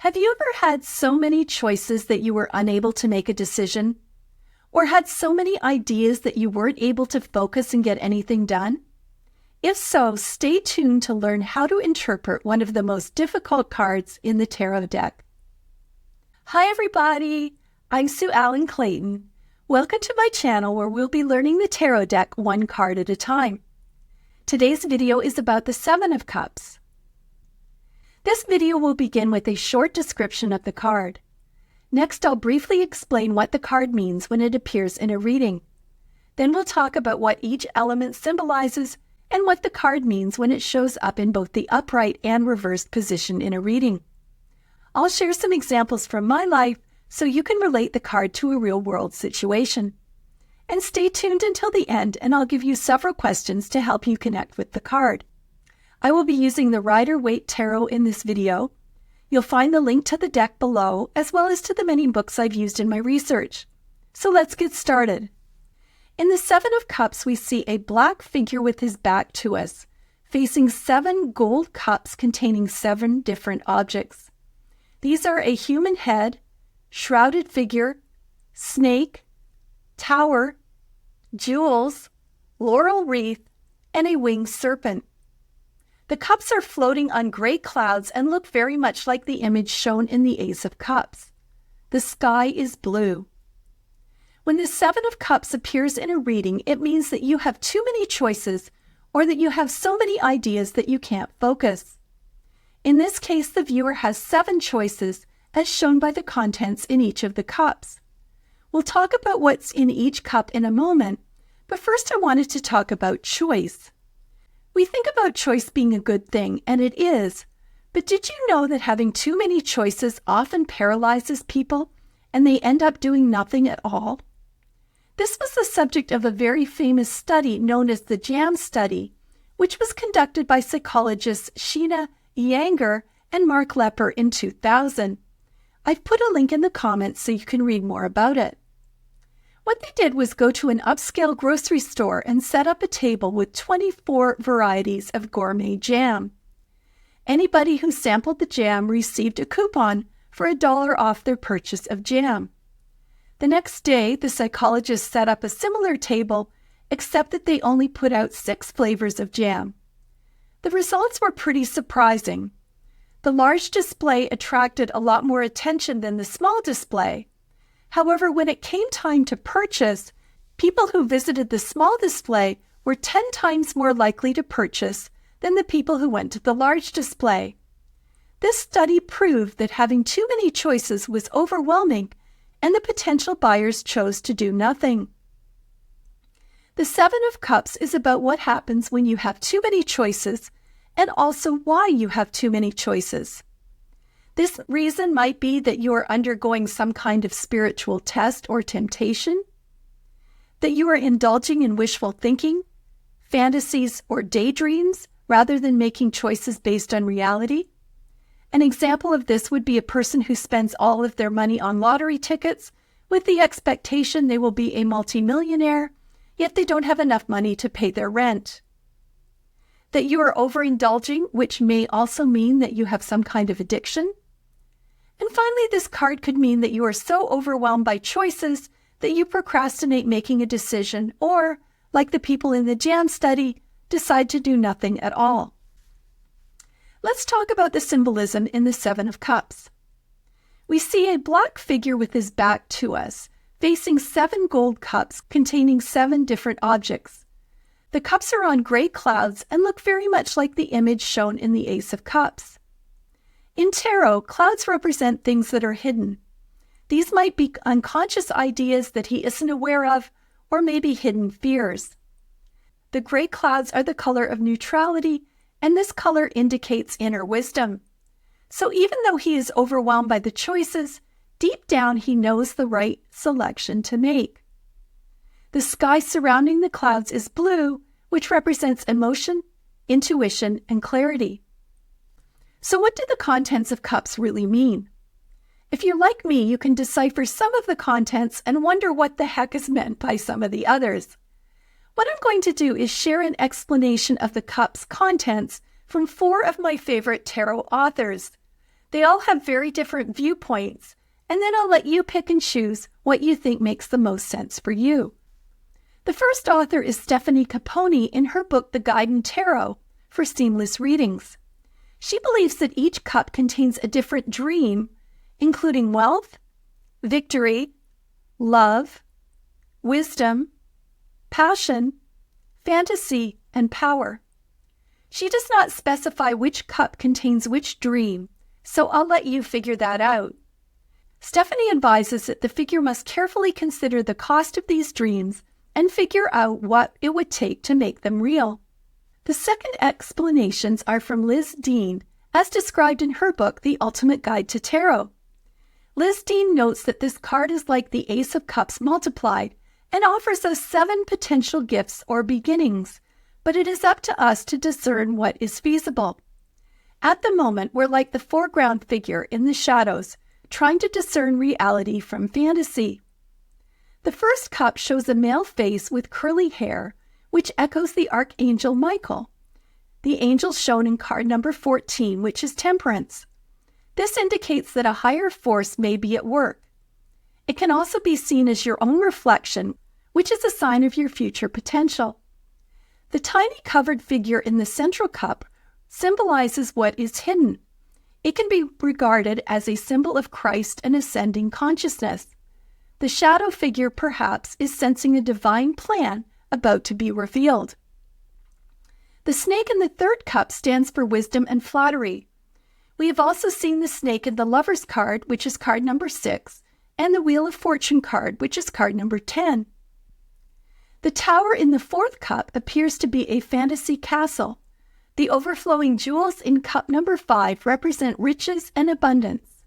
Have you ever had so many choices that you were unable to make a decision? Or had so many ideas that you weren't able to focus and get anything done? If so, stay tuned to learn how to interpret one of the most difficult cards in the tarot deck. Hi everybody, I'm Sue Allen Clayton. Welcome to my channel where we'll be learning the tarot deck one card at a time. Today's video is about the Seven of Cups. This video will begin with a short description of the card. Next, I'll briefly explain what the card means when it appears in a reading. Then we'll talk about what each element symbolizes and what the card means when it shows up in both the upright and reversed position in a reading. I'll share some examples from my life so you can relate the card to a real-world situation. And stay tuned until the end and I'll give you several questions to help you connect with the card. I will be using the Rider-Waite Tarot in this video. You'll find the link to the deck below, as well as to the many books I've used in my research. So let's get started. In the Seven of Cups, we see a black figure with his back to us, facing 7 gold cups containing 7 different objects. These are a human head, shrouded figure, snake, tower, jewels, laurel wreath, and a winged serpent. The cups are floating on gray clouds and look very much like the image shown in the Ace of Cups. The sky is blue. When the Seven of Cups appears in a reading, it means that you have too many choices or that you have so many ideas that you can't focus. In this case, the viewer has 7 choices as shown by the contents in each of the cups. We'll talk about what's in each cup in a moment, but first I wanted to talk about choice. We think about choice being a good thing, and it is, but did you know that having too many choices often paralyzes people, and they end up doing nothing at all? This was the subject of a very famous study known as the JAM study, which was conducted by psychologists Sheena Iyengar and Mark Lepper in 2000. I've put a link in the comments so you can read more about it. What they did was go to an upscale grocery store and set up a table with 24 varieties of gourmet jam. Anybody who sampled the jam received a coupon for $1 off their purchase of jam. The next day, the psychologists set up a similar table, except that they only put out 6 flavors of jam. The results were pretty surprising. The large display attracted a lot more attention than the small display. However, when it came time to purchase, people who visited the small display were 10 times more likely to purchase than the people who went to the large display. This study proved that having too many choices was overwhelming, and the potential buyers chose to do nothing. The Seven of Cups is about what happens when you have too many choices, and also why you have too many choices. This reason might be that you are undergoing some kind of spiritual test or temptation, that you are indulging in wishful thinking, fantasies, or daydreams rather than making choices based on reality. An example of this would be a person who spends all of their money on lottery tickets with the expectation they will be a multimillionaire, yet they don't have enough money to pay their rent. That you are overindulging, which may also mean that you have some kind of addiction. And finally, this card could mean that you are so overwhelmed by choices that you procrastinate making a decision or, like the people in the JAM study, decide to do nothing at all. Let's talk about the symbolism in the Seven of Cups. We see a black figure with his back to us, facing 7 gold cups containing 7 different objects. The cups are on gray clouds and look very much like the image shown in the Ace of Cups. In tarot, clouds represent things that are hidden. These might be unconscious ideas that he isn't aware of, or maybe hidden fears. The gray clouds are the color of neutrality, and this color indicates inner wisdom. So even though he is overwhelmed by the choices, deep down he knows the right selection to make. The sky surrounding the clouds is blue, which represents emotion, intuition, and clarity. So what do the contents of cups really mean? If you're like me, you can decipher some of the contents and wonder what the heck is meant by some of the others. What I'm going to do is share an explanation of the cup's contents from 4 of my favorite tarot authors. They all have very different viewpoints, and then I'll let you pick and choose what you think makes the most sense for you. The first author is Stefanie Caponi in her book, The Guide in Tarot for Seamless Readings. She believes that each cup contains a different dream, including wealth, victory, love, wisdom, passion, fantasy, and power. She does not specify which cup contains which dream, so I'll let you figure that out. Stefanie advises that the figure must carefully consider the cost of these dreams and figure out what it would take to make them real. The second explanations are from Liz Dean, as described in her book, The Ultimate Guide to Tarot. Liz Dean notes that this card is like the Ace of Cups multiplied and offers us 7 potential gifts or beginnings, but it is up to us to discern what is feasible. At the moment, we're like the foreground figure in the shadows, trying to discern reality from fantasy. The first cup shows a male face with curly hair, which echoes the Archangel Michael, the angel shown in card number 14, which is Temperance. This indicates that a higher force may be at work. It can also be seen as your own reflection, which is a sign of your future potential. The tiny covered figure in the central cup symbolizes what is hidden. It can be regarded as a symbol of Christ and ascending consciousness. The shadow figure, perhaps, is sensing a divine plan about to be revealed. The snake in the third cup stands for wisdom and flattery. We have also seen the snake in the Lover's card, which is card number 6, and the Wheel of Fortune card, which is card number 10. The tower in the fourth cup appears to be a fantasy castle. The overflowing jewels in cup number 5 represent riches and abundance.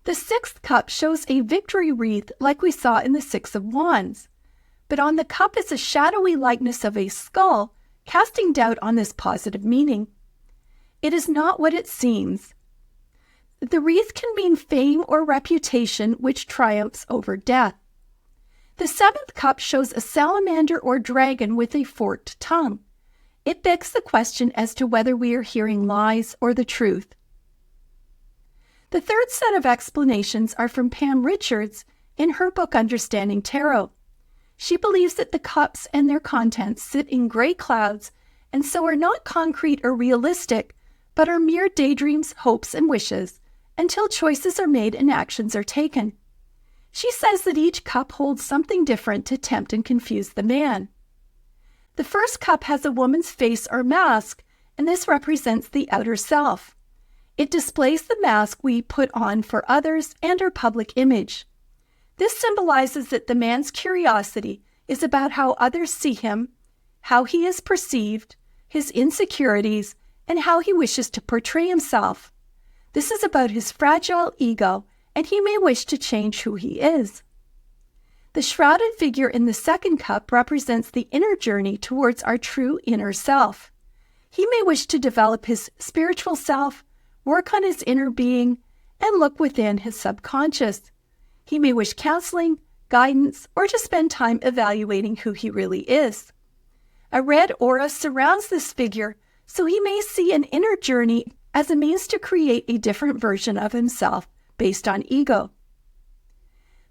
The sixth cup shows a victory wreath like we saw in the Six of Wands, but on the cup is a shadowy likeness of a skull, casting doubt on this positive meaning. It is not what it seems. The wreath can mean fame or reputation which triumphs over death. The seventh cup shows a salamander or dragon with a forked tongue. It begs the question as to whether we are hearing lies or the truth. The third set of explanations are from Pam Richards in her book Understanding Tarot. She believes that the cups and their contents sit in gray clouds and so are not concrete or realistic, but are mere daydreams, hopes, and wishes until choices are made and actions are taken. She says that each cup holds something different to tempt and confuse the man. The first cup has a woman's face or mask, and this represents the outer self. It displays the mask we put on for others and our public image. This symbolizes that the man's curiosity is about how others see him, how he is perceived, his insecurities, and how he wishes to portray himself. This is about his fragile ego, and he may wish to change who he is. The shrouded figure in the second cup represents the inner journey towards our true inner self. He may wish to develop his spiritual self, work on his inner being, and look within his subconscious. He may wish counseling, guidance, or to spend time evaluating who he really is. A red aura surrounds this figure, so he may see an inner journey as a means to create a different version of himself based on ego.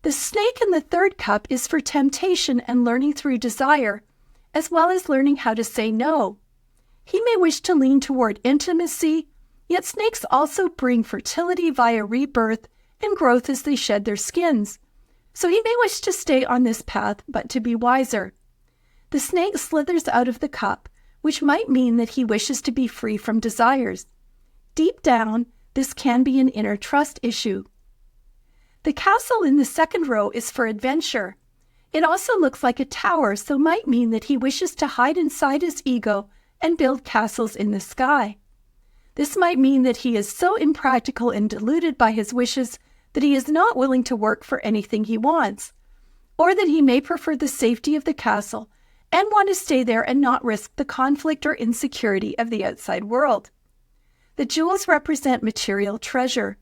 The snake in the third cup is for temptation and learning through desire, as well as learning how to say no. He may wish to lean toward intimacy, yet snakes also bring fertility via rebirth and growth as they shed their skins, so he may wish to stay on this path but to be wiser. The snake slithers out of the cup, which might mean that he wishes to be free from desires. Deep down, this can be an inner trust issue. The castle in the second row is for adventure. It also looks like a tower, so might mean that he wishes to hide inside his ego and build castles in the sky. This might mean that he is so impractical and deluded by his wishes that he is not willing to work for anything he wants, or that he may prefer the safety of the castle and want to stay there and not risk the conflict or insecurity of the outside world. The jewels represent material treasure.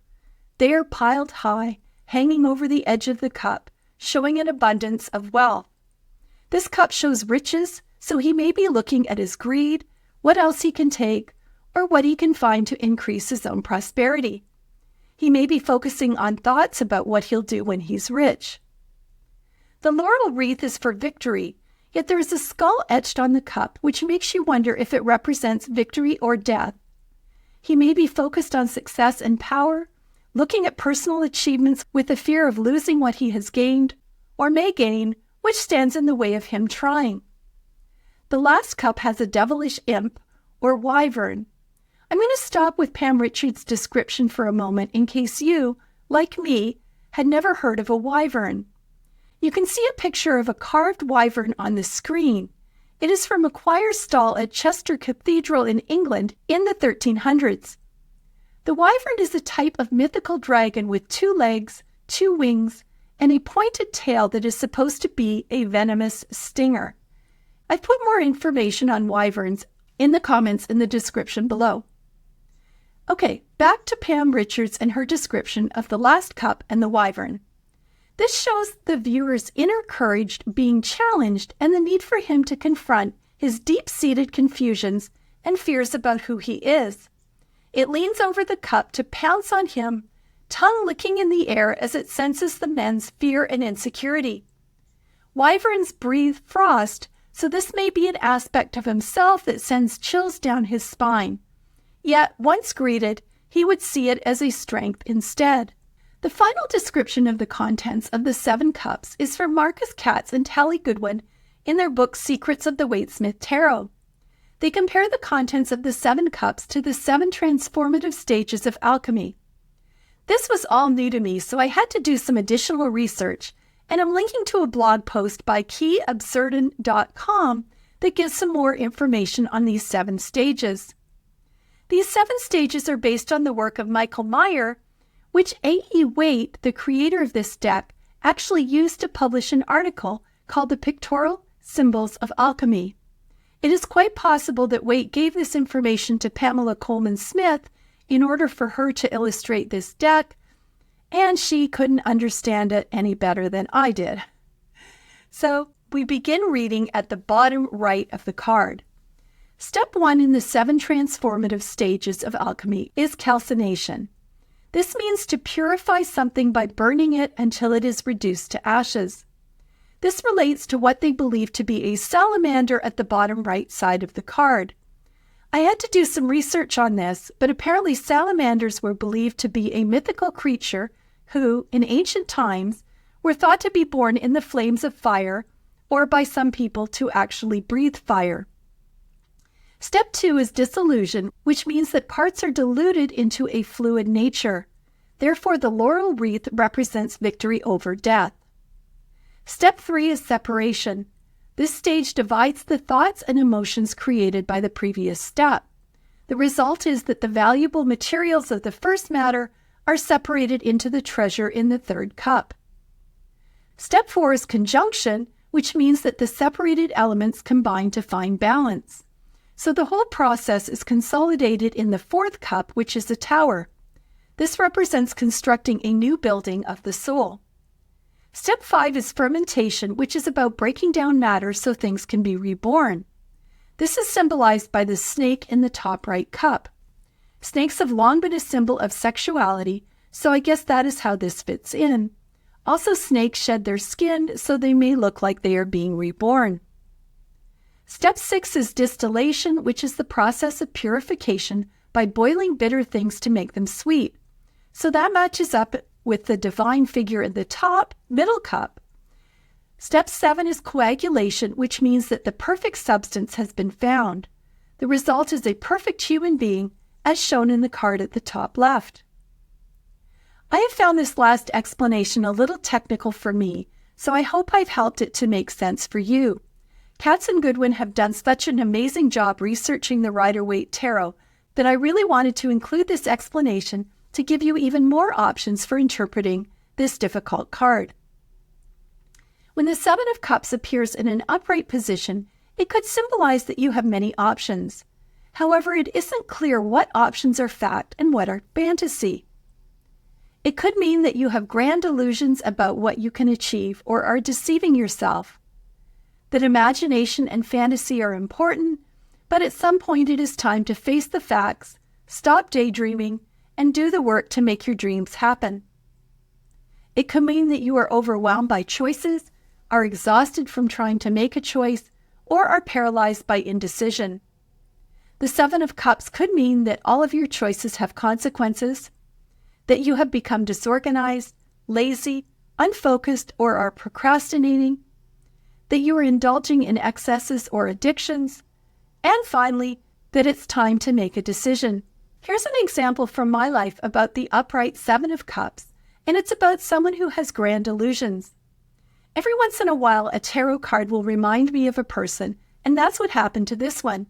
They are piled high, hanging over the edge of the cup, showing an abundance of wealth. This cup shows riches, so he may be looking at his greed, what else he can take, or what he can find to increase his own prosperity. He may be focusing on thoughts about what he'll do when he's rich. The laurel wreath is for victory, yet there is a skull etched on the cup, which makes you wonder if it represents victory or death. He may be focused on success and power, looking at personal achievements with the fear of losing what he has gained, or may gain, which stands in the way of him trying. The last cup has a devilish imp, or wyvern. I'm going to stop with Pam Richards' description for a moment in case you, like me, had never heard of a wyvern. You can see a picture of a carved wyvern on the screen. It is from a choir stall at Chester Cathedral in England in the 1300s. The wyvern is a type of mythical dragon with 2 legs, 2 wings, and a pointed tail that is supposed to be a venomous stinger. I've put more information on wyverns in the comments in the description below. Okay, back to Pam Richards and her description of the last cup and the wyvern. This shows the viewer's inner courage being challenged and the need for him to confront his deep-seated confusions and fears about who he is. It leans over the cup to pounce on him, tongue licking in the air as it senses the man's fear and insecurity. Wyverns breathe frost, so this may be an aspect of himself that sends chills down his spine. Yet, once greeted, he would see it as a strength instead. The final description of the contents of the 7 cups is from Marcus Katz and Tali Goodwin in their book Secrets of the Waite-Smith Tarot. They compare the contents of the 7 cups to the 7 transformative stages of alchemy. This was all new to me, so I had to do some additional research, and I'm linking to a blog post by keyabsurdin.com that gives some more information on these 7 stages. These 7 stages are based on the work of Michael Meyer, which A.E. Waite, the creator of this deck, actually used to publish an article called The Pictorial Symbols of Alchemy. It is quite possible that Waite gave this information to Pamela Coleman Smith in order for her to illustrate this deck, and she couldn't understand it any better than I did. So we begin reading at the bottom right of the card. Step 1 in the 7 transformative stages of alchemy is calcination. This means to purify something by burning it until it is reduced to ashes. This relates to what they believe to be a salamander at the bottom right side of the card. I had to do some research on this, but apparently salamanders were believed to be a mythical creature who, in ancient times, were thought to be born in the flames of fire, or by some people to actually breathe fire. Step 2 is dissolution, which means that parts are diluted into a fluid nature. Therefore, the laurel wreath represents victory over death. Step 3 is separation. This stage divides the thoughts and emotions created by the previous step. The result is that the valuable materials of the first matter are separated into the treasure in the 3rd cup. Step 4 is conjunction, which means that the separated elements combine to find balance. So the whole process is consolidated in the 4th cup, which is a tower. This represents constructing a new building of the soul. Step 5 is fermentation, which is about breaking down matter so things can be reborn. This is symbolized by the snake in the top right cup. Snakes have long been a symbol of sexuality, so I guess that is how this fits in. Also, snakes shed their skin, so they may look like they are being reborn. Step 6 is distillation, which is the process of purification by boiling bitter things to make them sweet. So that matches up with the divine figure in the top middle cup. Step 7 is coagulation, which means that the perfect substance has been found. The result is a perfect human being, as shown in the card at the top left. I have found this last explanation a little technical for me, so I hope I've helped it to make sense for you. Katz and Goodwin have done such an amazing job researching the Rider-Waite Tarot that I really wanted to include this explanation to give you even more options for interpreting this difficult card. When the 7 of Cups appears in an upright position, it could symbolize that you have many options. However, it isn't clear what options are fact and what are fantasy. It could mean that you have grand illusions about what you can achieve or are deceiving yourself. That imagination and fantasy are important, but at some point it is time to face the facts, stop daydreaming, and do the work to make your dreams happen. It could mean that you are overwhelmed by choices, are exhausted from trying to make a choice, or are paralyzed by indecision. The Seven of Cups could mean that all of your choices have consequences, that you have become disorganized, lazy, unfocused, or are procrastinating, that you are indulging in excesses or addictions, and finally, that it's time to make a decision. Here's an example from my life about the upright Seven of Cups, and it's about someone who has grand illusions. Every once in a while, a tarot card will remind me of a person, and that's what happened to this one.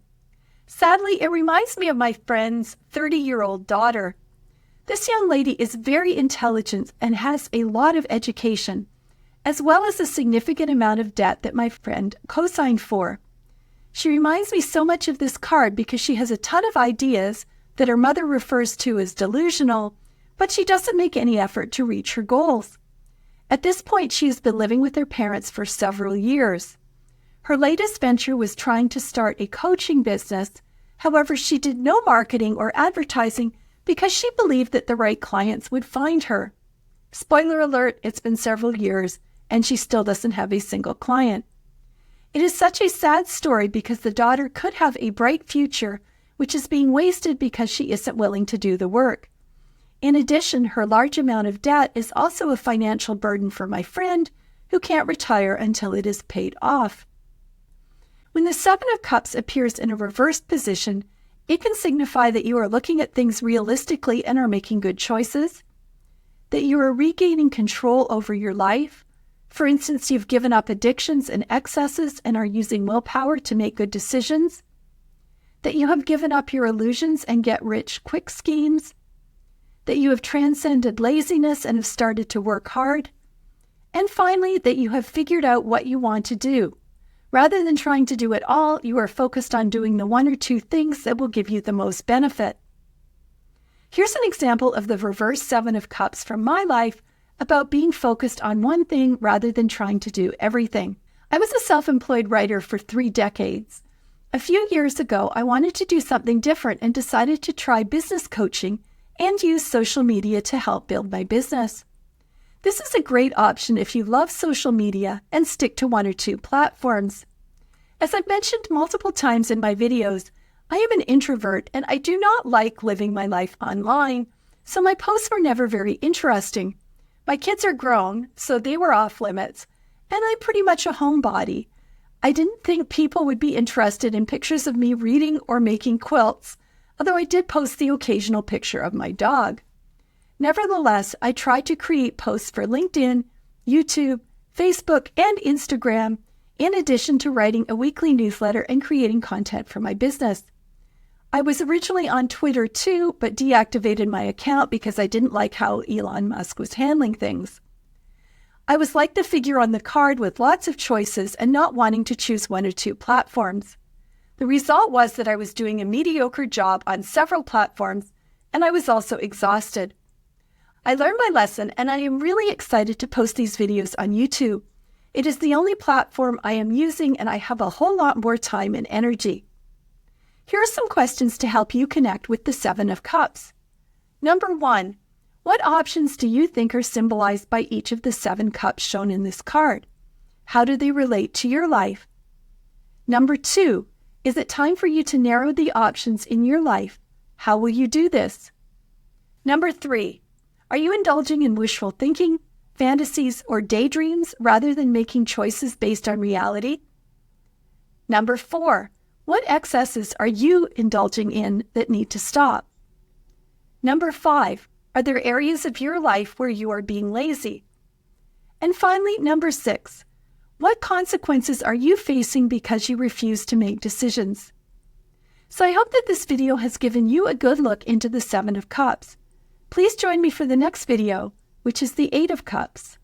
Sadly, it reminds me of my friend's 30-year-old daughter. This young lady is very intelligent and has a lot of education, as well as a significant amount of debt that my friend co-signed for. She reminds me so much of this card because she has a ton of ideas that her mother refers to as delusional, but she doesn't make any effort to reach her goals. At this point, she has been living with her parents for several years. Her latest venture was trying to start a coaching business. However, she did no marketing or advertising because she believed that the right clients would find her. Spoiler alert, it's been several years, and she still doesn't have a single client. It is such a sad story because the daughter could have a bright future, which is being wasted because she isn't willing to do the work. In addition, her large amount of debt is also a financial burden for my friend, who can't retire until it is paid off. When the Seven of Cups appears in a reversed position, it can signify that you are looking at things realistically and are making good choices, that you are regaining control over your life. For instance, you've given up addictions and excesses and are using willpower to make good decisions, that you have given up your illusions and get-rich-quick schemes, that you have transcended laziness and have started to work hard, and finally, that you have figured out what you want to do. Rather than trying to do it all, you are focused on doing the one or two things that will give you the most benefit. Here's an example of the reverse Seven of Cups from my life about being focused on one thing rather than trying to do everything. I was a self-employed writer for 3 decades. A few years ago, I wanted to do something different and decided to try business coaching and use social media to help build my business. This is a great option if you love social media and stick to 1 or 2 platforms. As I've mentioned multiple times in my videos, I am an introvert and I do not like living my life online, so my posts were never very interesting. My kids are grown, so they were off limits, and I'm pretty much a homebody. I didn't think people would be interested in pictures of me reading or making quilts, although I did post the occasional picture of my dog. Nevertheless, I tried to create posts for LinkedIn, YouTube, Facebook, and Instagram, in addition to writing a weekly newsletter and creating content for my business. I was originally on Twitter too, but deactivated my account because I didn't like how Elon Musk was handling things. I was like the figure on the card with lots of choices and not wanting to choose 1 or 2 platforms. The result was that I was doing a mediocre job on several platforms, and I was also exhausted. I learned my lesson, and I am really excited to post these videos on YouTube. It is the only platform I am using, and I have a whole lot more time and energy. Here are some questions to help you connect with the Seven of Cups. Number 1, what options do you think are symbolized by each of the 7 cups shown in this card? How do they relate to your life? Number 2, is it time for you to narrow the options in your life? How will you do this? Number 3, are you indulging in wishful thinking, fantasies, or daydreams rather than making choices based on reality? Number 4, what excesses are you indulging in that need to stop? Number 5, are there areas of your life where you are being lazy? And finally, number 6, what consequences are you facing because you refuse to make decisions? So I hope that this video has given you a good look into the 7 of Cups. Please join me for the next video, which is the 8 of Cups.